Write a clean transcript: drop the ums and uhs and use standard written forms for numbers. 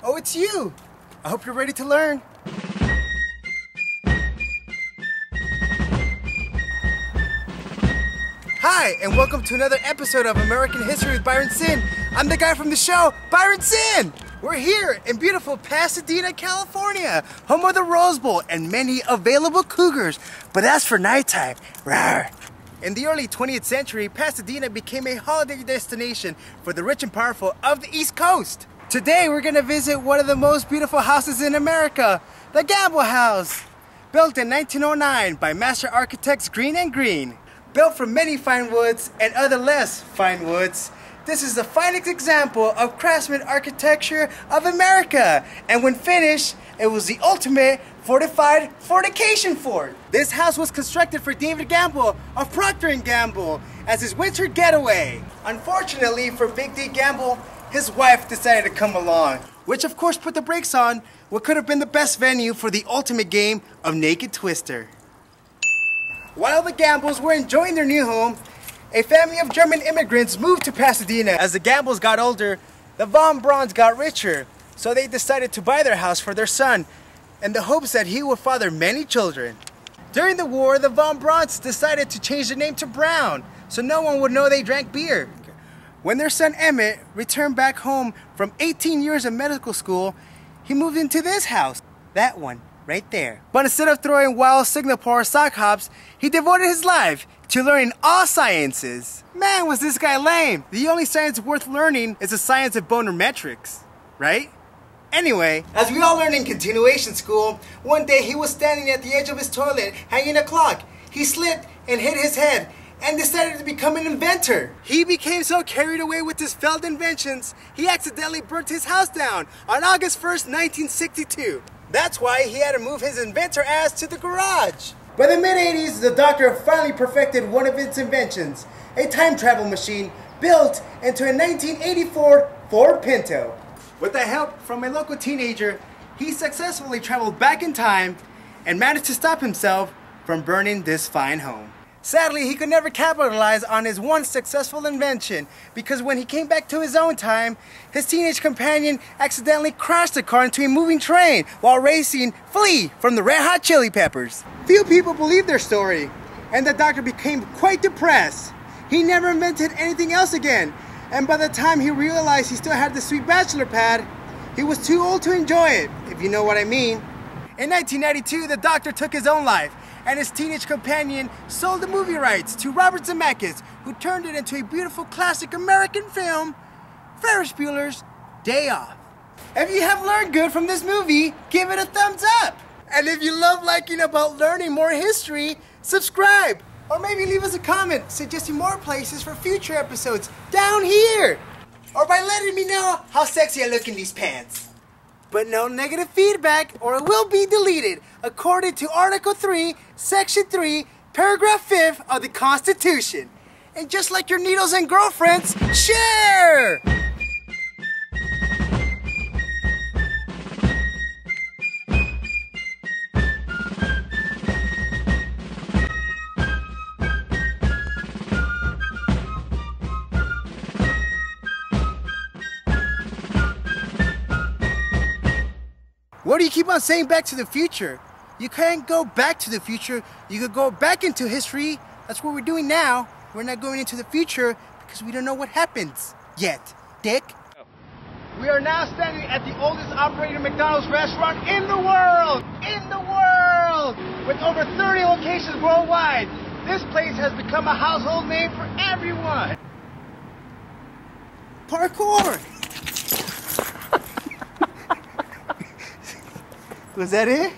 Oh, it's you! I hope you're ready to learn. Hi, and welcome to another episode of American History with Byron Sin. I'm the guy from the show, Byron Sin! We're here in beautiful Pasadena, California, home of the Rose Bowl and many available cougars. But that's for nighttime. Rawr. In the early 20th century, Pasadena became a holiday destination for the rich and powerful of the East Coast. Today, we're going to visit one of the most beautiful houses in America, the Gamble House. Built in 1909 by master architects Green and Green. Built from many fine woods and other less fine woods, this is the finest example of craftsman architecture of America. And when finished, it was the ultimate fortified fortification fort. This house was constructed for David Gamble of Procter & Gamble as his winter getaway. Unfortunately for Big D Gamble, his wife decided to come along, which of course put the brakes on what could have been the best venue for the ultimate game of Naked Twister. While the Gambles were enjoying their new home, a family of German immigrants moved to Pasadena. As the Gambles got older, the Von Brauns got richer, so they decided to buy their house for their son in the hopes that he would father many children. During the war, the Von Brauns decided to change the name to Brown, so no one would know they drank beer. When their son Emmett returned back home from 18 years of medical school, he moved into this house, that one, right there. But instead of throwing wild Singapore sock hops, he devoted his life to learning all sciences. Man, was this guy lame. The only science worth learning is the science of bonometrics, right? Anyway, as we all learned in continuation school, one day he was standing at the edge of his toilet hanging a clock. He slipped and hit his head and decided to become an inventor. He became so carried away with his failed inventions, he accidentally burnt his house down on August 1st, 1962. That's why he had to move his inventor ass to the garage. By the mid-80s, the doctor finally perfected one of its inventions, a time travel machine built into a 1984 Ford Pinto. With the help from a local teenager, he successfully traveled back in time and managed to stop himself from burning this fine home. Sadly, he could never capitalize on his once successful invention because when he came back to his own time, his teenage companion accidentally crashed the car into a moving train while racing Flea from the Red Hot Chili Peppers. Few people believed their story, and the doctor became quite depressed. He never invented anything else again, and by the time he realized he still had the sweet bachelor pad, he was too old to enjoy it, if you know what I mean. In 1992, the doctor took his own life, and his teenage companion sold the movie rights to Robert Zemeckis, who turned it into a beautiful classic American film, Ferris Bueller's Day Off. If you have learned good from this movie, give it a thumbs up. And if you love liking about learning more history, subscribe. Or maybe leave us a comment suggesting more places for future episodes down here. Or by letting me know how sexy I look in these pants. But no negative feedback or it will be deleted according to Article 3, Section 3, Paragraph 5 of the Constitution. And just like your needles and girlfriends, share! What do you keep on saying back to the future? You can't go back to the future. You could go back into history. That's what we're doing now. We're not going into the future because we don't know what happens yet. Dick. We are now standing at the oldest operating McDonald's restaurant in the world! In the world! With over 30 locations worldwide. This place has become a household name for everyone. Parkour! Was that it?